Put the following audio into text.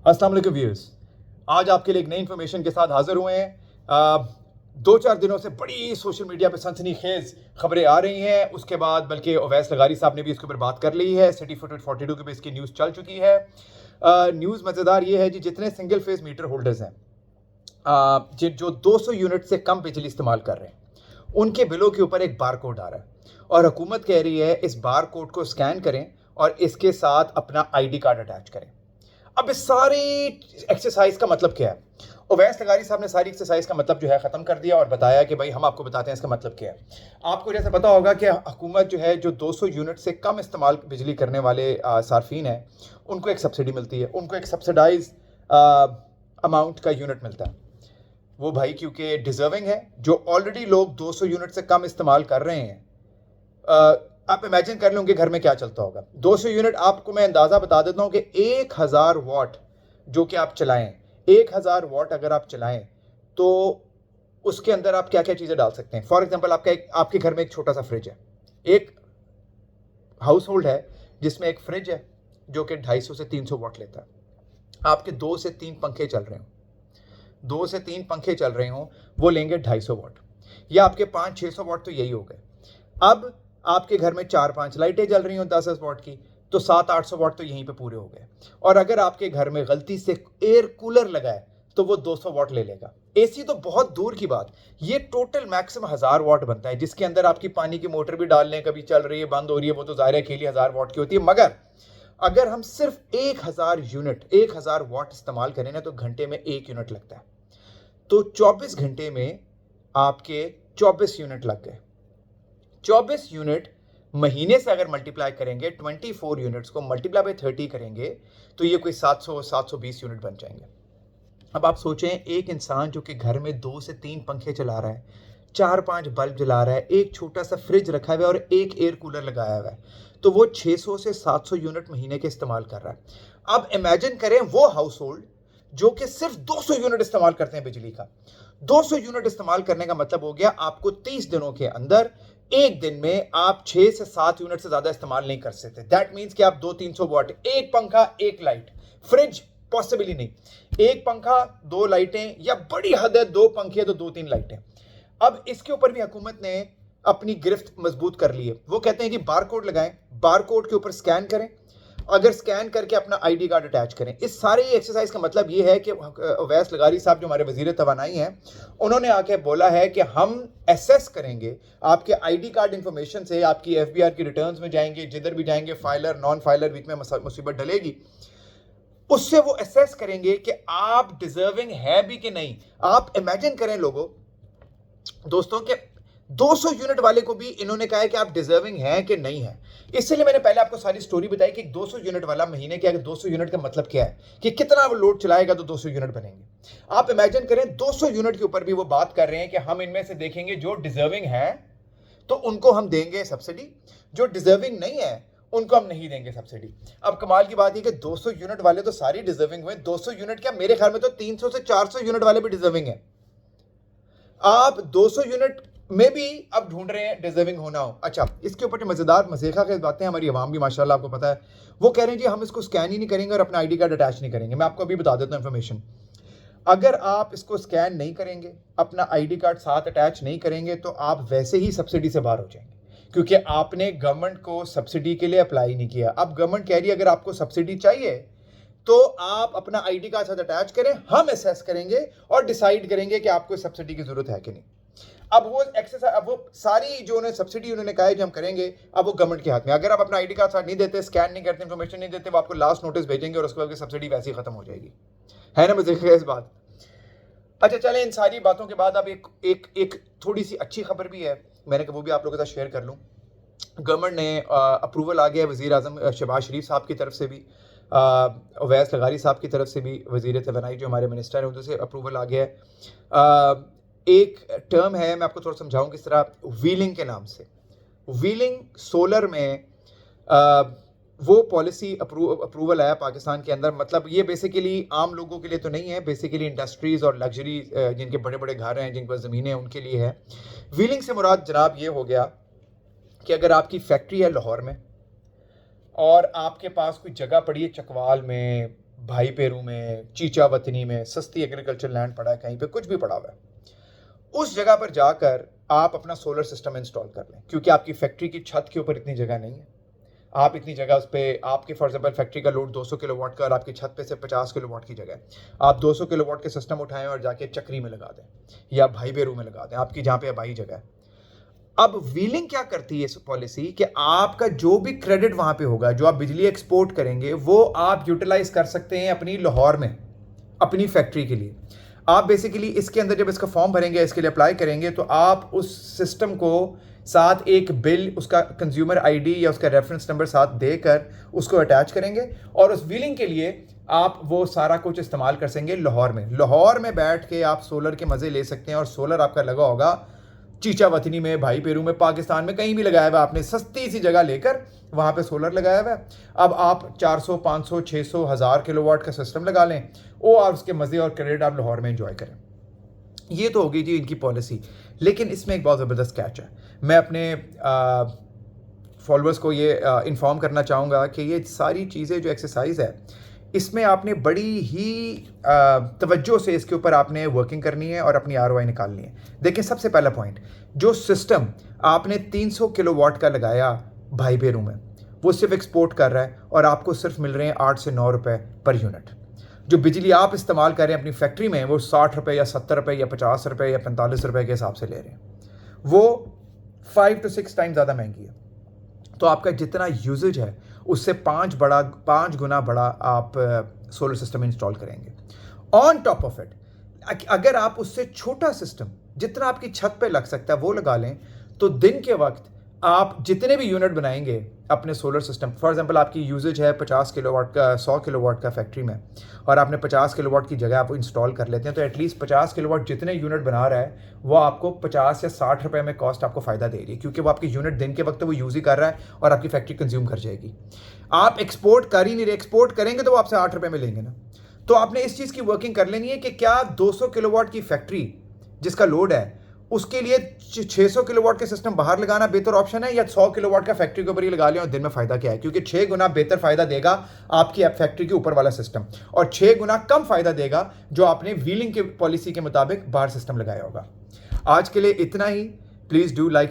अस्सलाम वालेकुम व्यूअर्स, आज आपके लिए एक नई इन्फॉर्मेशन के साथ हाजिर हुए हैं। 2-4 दिनों से बड़ी सोशल मीडिया पे सनसनीखेज खबरें आ रही हैं। उसके बाद बल्कि ओवैस लगारी साहब ने भी इसके ऊपर बात कर ली है। सिटी 42 के पे इसकी न्यूज़ चल चुकी है। न्यूज़ मज़ेदार ये है जी, जितने सिंगल फेज मीटर होल्डर्स हैं, जो 200 यूनिट से कम बिजली इस्तेमाल कर रहे हैं, उनके बिलों के ऊपर एक बार कोड आ रहा है और हुकूमत कह रही है इस बार कोड को स्कैन करें और इसके साथ अपना ID कार्ड अटैच करें। अब इस सारी एक्सरसाइज का मतलब क्या है? ओवैस लगारी साहब ने सारी एक्सरसाइज का मतलब जो है ख़त्म कर दिया और बताया कि भाई हम आपको बताते हैं इसका मतलब क्या है। आपको जैसे पता होगा कि हुकूमत जो है, जो 200 यूनिट से कम इस्तेमाल बिजली करने वाले सार्फिन हैं, उनको एक सब्सिडी मिलती है, उनको एक सब्सिडाइज अमाउंट का यूनिट मिलता है। वो भाई क्योंकि डिजर्विंग है, जो ऑलरेडी लोग 200 यूनिट से कम इस्तेमाल कर रहे हैं, आप इमेजिन कर लें उनके घर में क्या चलता होगा। 200 यूनिट, आपको मैं अंदाज़ा बता देता हूँ कि 1000 वाट जो कि आप चलाएं, 1000 वाट अगर आप चलाएं तो उसके अंदर आप क्या क्या चीज़ें डाल सकते हैं। फॉर एग्जांपल, आपके घर में एक छोटा सा फ्रिज है, एक हाउस होल्ड है जिसमें एक फ्रिज है जो कि 250 से 300 वाट लेता है। आपके 2 से 3 पंखे चल रहे हों, 2 से 3 पंखे चल रहे हों, वो लेंगे 250 वाट, या आपके 500-600 वाट तो यही हो गए। अब आपके घर में 4-5 लाइटें जल रही हों 10-10 वाट की, तो 700-800 वाट तो यहीं पे पूरे हो गए। और अगर आपके घर में गलती से एयर कूलर लगा है तो वो 200 वाट ले लेगा। AC तो बहुत दूर की बात, ये टोटल मैक्सिमम 1000 वाट बनता है, जिसके अंदर आपकी पानी की मोटर भी डाल लें, कभी चल रही है बंद हो रही है, वो तो ज़ाहिर है अकेली 1000 वाट की होती है। मगर अगर हम सिर्फ 1000 वाट इस्तेमाल करें ना, तो घंटे में 1 यूनिट लगता है, तो 24 घंटे में आपके 24 यूनिट लग गए। 24 यूनिट महीने से अगर मल्टीप्लाई करेंगे, 24 यूनिट्स को मल्टीप्लाई बाय 30 करेंगे तो ये कोई 720 यूनिट बन जाएंगे। अब आप सोचें, एक इंसान जो कि घर में 2 से 3 पंखे चला रहा है, 4-5 बल्ब जला रहा है, एक छोटा सा फ्रिज रखा हुआ है और एक एयर कूलर लगाया हुआ है, तो वो 600 से 700 यूनिट महीने के इस्तेमाल कर रहा है। अब इमेजिन करें वो हाउस होल्ड जो कि सिर्फ 200 यूनिट इस्तेमाल करते हैं बिजली का। 200 यूनिट इस्तेमाल करने का मतलब हो गया आपको 30 दिनों के अंदर, एक दिन में आप 6 से 7 यूनिट से ज्यादा इस्तेमाल नहीं कर सकते। दैट मीन्स कि आप 200-300 वाट, एक पंखा एक लाइट, फ्रिज पॉसिबली नहीं, एक पंखा 2 लाइटें, या बड़ी हद है 2 पंखे तो 2-3 लाइटें। अब इसके ऊपर भी हुकूमत ने अपनी गिरफ्त मजबूत कर ली है। वो कहते हैं कि बार कोड लगाएं, बार कोड के ऊपर स्कैन करें, अगर स्कैन करके अपना ID कार्ड अटैच करें। इस सारे एक्सरसाइज का मतलब ये है कि ओवैस लगारी साहब जो हमारे वजीर तवानाई हैं, उन्होंने आके बोला है कि हम एसेस करेंगे आपके ID कार्ड इंफॉर्मेशन से, आपकी FBR की रिटर्न्स में जाएंगे, जिधर भी जाएंगे, फाइलर नॉन फाइलर बीच में मुसीबत डलेगी, उससे वो एसेस करेंगे कि आप डिजर्विंग है भी कि नहीं। आप इमेजिन करें लोगों, दोस्तों, के 200 यूनिट वाले को भी इन्होंने कहा है कि आप डिजर्विंग हैं कि नहीं है। इसलिए मैंने पहले आपको सारी स्टोरी बताई कि 200 यूनिट वाला महीने के, अगर 200 यूनिट का मतलब क्या है कि कितना वो लोड चलाएगा तो 200 यूनिट बनेंगे। आप इमेजिन करें 200 यूनिट के ऊपर भी वो बात कर रहे हैं कि हम इनमें से देखेंगे जो डिजर्विंग है तो उनको हम देंगे सब्सिडी, जो डिजर्विंग नहीं है उनको हम नहीं देंगे सब्सिडी। अब कमाल की बात है कि 200 यूनिट वाले तो सारी डिजर्विंग हुए, 200 यूनिट क्या, मेरे ख्याल में तो 300 से 400 यूनिट वाले भी डिजर्विंग है। आप 200 यूनिट में भी अब ढूंढ रहे हैं डिजर्विंग होना हो। अच्छा, इसके ऊपर जो मजेदार मजेखा की बातें, हमारी आवाम भी माशाल्लाह आपको पता है, वो कह रहे हैं जी हम इसको स्कैन ही नहीं करेंगे और अपना ID कार्ड अटैच नहीं करेंगे। मैं आपको अभी बता देता हूँ इन्फॉर्मेशन। अगर आप इसको स्कैन नहीं करेंगे, अपना ID कार्ड साथ अटैच नहीं करेंगे, तो आप वैसे ही सब्सिडी से बाहर हो जाएंगे, क्योंकि आपने गवर्नमेंट को सब्सिडी के लिए अप्लाई नहीं किया। अब गवर्नमेंट कह रही है अगर आपको सब्सिडी चाहिए तो आप अपना ID कार्ड साथ अटैच करें, हम असेस करेंगे और डिसाइड करेंगे कि आपको सब्सिडी की जरूरत है कि नहीं। अब वो एक्सरसाइज, अब वो सारी जो उन्हें सब्सिडी उन्होंने कहा है जो हम करेंगे, अब वो गवर्नमेंट के हाथ में। अगर आप अपना ID कार्ड साथ नहीं देते, स्कैन नहीं करते, इन्फॉर्मेशन नहीं देते, वो आपको लास्ट नोटिस भेजेंगे और उसके बाद सब्सिडी वैसे ही खत्म हो जाएगी। है ना मजे इस बात। अच्छा चलें, इन सारी बातों के बाद अब एक थोड़ी सी अच्छी खबर भी है, मैंने कहा वो भी आप लोगों के साथ शेयर कर लूँ। गवर्नमेंट ने अप्रूवल आ गया वज़ीर आज़म शहबाज शरीफ साहब की तरफ से भी, ओवैस लगारी साहब की तरफ से भी, वज़ीर तवानाई जो हमारे मिनिस्टर हैं उनसे से अप्रूवल आ गया है। एक टर्म है, मैं आपको थोड़ा समझाऊँ किस तरह, व्हीलिंग के नाम से। व्हीलिंग सोलर में वो पॉलिसी अप्रूवल आया पाकिस्तान के अंदर। मतलब ये बेसिकली आम लोगों के लिए तो नहीं है, बेसिकली इंडस्ट्रीज़ और लग्जरी जिनके बड़े बड़े घर हैं, जिनके पास ज़मीनें हैं, उनके लिए है। व्हीलिंग से मुराद जनाब ये हो गया कि अगर आपकी फैक्ट्री है लाहौर में और आपके पास कोई जगह पड़ी है चकवाल में, भाई पेरू में, चीचा वतनी में सस्ती एग्रीकल्चर लैंड पड़ा है, कहीं पे कुछ भी पड़ा हुआ है, उस जगह पर जाकर आप अपना सोलर सिस्टम इंस्टॉल कर लें, क्योंकि आपकी फैक्ट्री की छत के ऊपर इतनी जगह नहीं है। आप इतनी जगह उस पर, आपके फॉर एग्जाम्पल फैक्ट्री का लोड 200 किलोवाट का और आपकी छत पे से 50 किलोवाट की जगह है, आप 200 किलोवाट के सिस्टम उठाएं और जाके चक्री में लगा दें या भाई बेरू में लगा दें, आपकी जहाँ पे अबाई जगह है। अब व्हीलिंग क्या करती है इस पॉलिसी कि आपका जो भी क्रेडिट वहां पे होगा, जो आप बिजली एक्सपोर्ट करेंगे, वो आप यूटिलाइज कर सकते हैं अपनी लाहौर में, अपनी फैक्ट्री के लिए। आप बेसिकली इसके अंदर जब इसका फॉर्म भरेंगे, इसके लिए अप्लाई करेंगे, तो आप उस सिस्टम को साथ एक बिल, उसका कंज्यूमर आईडी या उसका रेफरेंस नंबर साथ देकर उसको अटैच करेंगे और उस व्हीलिंग के लिए आप वो सारा कुछ इस्तेमाल कर सकेंगे लाहौर में। लाहौर में बैठ के आप सोलर के मज़े ले सकते हैं और सोलर आपका लगा होगा चीचा वतनी में, भाई पेरू में, पाकिस्तान में, कहीं भी लगाया हुआ आपने, सस्ती सी जगह लेकर वहाँ पे सोलर लगाया हुआ है। अब आप 400, 500, 600, 1000 किलोवाट का सिस्टम लगा लें, वो और उसके मज़े और क्रेडिट आप लाहौर में एंजॉय करें। ये तो होगी जी इनकी पॉलिसी, लेकिन इसमें एक बहुत ज़बरदस्त कैच है। मैं अपने फॉलोअर्स को ये इन्फॉर्म करना चाहूँगा कि ये सारी चीज़ें जो एक्सरसाइज है, इसमें आपने बड़ी ही तवज्जो से इसके ऊपर आपने वर्किंग करनी है और अपनी ROI निकालनी है। देखिए, सबसे पहला पॉइंट, जो सिस्टम आपने 300 किलोवाट का लगाया भाई बेरू में, वो सिर्फ एक्सपोर्ट कर रहा है और आपको सिर्फ मिल रहे हैं 8 से 9 रुपए पर यूनिट। जो बिजली आप इस्तेमाल कर रहे हैं अपनी फैक्ट्री में, वो 60 रुपये या 70 रुपये या 50 रुपये या 45 रुपये के हिसाब से ले रहे हैं, वो 5 to 6 टाइम ज़्यादा महंगी है। तो आपका जितना यूजेज है उससे 5 गुना बड़ा आप सोलर सिस्टम इंस्टॉल करेंगे। ऑन टॉप ऑफ इट, अगर आप उससे छोटा सिस्टम जितना आपकी छत पे लग सकता है वो लगा लें, तो दिन के वक्त आप जितने भी यूनिट बनाएंगे अपने सोलर सिस्टम, फॉर एग्जांपल आपकी यूजेज है 50 किलोवाट का, 100 किलोवाट का फैक्ट्री में, और आपने 50 किलोवाट की जगह आप इंस्टॉल कर लेते हैं, तो एटलीस्ट 50 किलोवाट जितने यूनिट बना रहा है वो आपको 50 या 60 रुपये में कॉस्ट आपको फ़ायदा दे रही है, क्योंकि वो आपकी यूनिट दिन के वक्त वो यूज़ ही कर रहा है और आपकी फैक्ट्री कंज्यूम कर जाएगी। आप एक्सपोर्ट कर ही नहीं रहे, एक्सपोर्ट करेंगे तो वो आपसे 8 रुपये में लेंगे ना। तो आपने इस चीज़ की वर्किंग कर लेनी है कि क्या 200 किलोवाट की फैक्ट्री जिसका लोड है, उसके लिए 600 किलोवाट के सिस्टम बाहर लगाना बेहतर ऑप्शन है, या 100 किलोवाट का फैक्ट्री के ऊपर ही लगा लें और दिन में फ़ायदा क्या है? क्योंकि 6 गुना बेहतर फ़ायदा देगा आपकी फैक्ट्री के ऊपर वाला सिस्टम, और 6 गुना कम फ़ायदा देगा जो आपने व्हीलिंग के पॉलिसी के मुताबिक बाहर सिस्टम लगाया होगा। आज के लिए इतना ही। Please do like